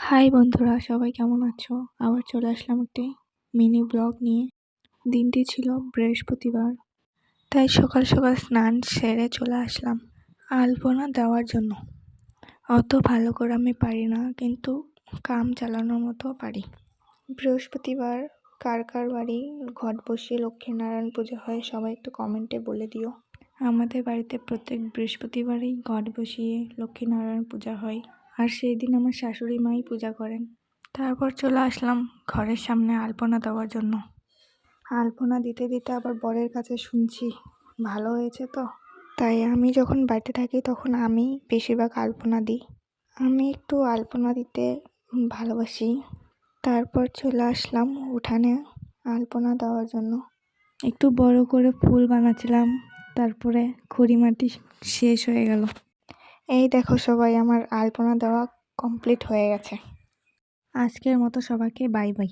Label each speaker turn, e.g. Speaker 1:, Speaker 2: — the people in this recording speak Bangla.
Speaker 1: হাই বন্ধুরা, সবাই কেমন আছো? আবার চলে আসলাম একটি মিনি ব্লগ নিয়ে। দিনটি ছিল বৃহস্পতিবার, তাই সকাল সকাল স্নান সেরে চলে আসলাম আলপনা দেওয়ার জন্য। অত ভালো করে আমি পারি না, কিন্তু কাম চালানোর মতো পারি। বৃহস্পতিবার কার কার বাড়ি ঘট বসিয়ে লক্ষ্মীনারায়ণ পুজো হয় সবাই একটু কমেন্টে বলে দিও। আমাদের বাড়িতে প্রত্যেক বৃহস্পতিবারই ঘট বসিয়ে লক্ষ্মীনারায়ণ পূজা হয়, আর সেই দিন আমার শাশুড়ি মাই পূজা করেন। তারপর চলে আসলাম ঘরের সামনে আলপনা দেওয়ার জন্য। আলপনা দিতে দিতে আবার বরের কাছে শুনছি ভালো হয়েছে তো, তাই আমি যখন বাড়িতে থাকি তখন আমি বেশিরভাগ আলপনা দিই। আমি একটু আলপনা দিতে ভালোবাসি। তারপর চলে আসলাম উঠানে আলপনা দেওয়ার জন্য। একটু বড় করে ফুল বানাচ্ছিলাম, তারপরে খড়ি মাটি শেষ হয়ে গেল। এই দেখো সবাই, আমার আলপনা দেওয়া কমপ্লিট হয়ে গেছে। আজকের মতো সবাইকে বাই বাই।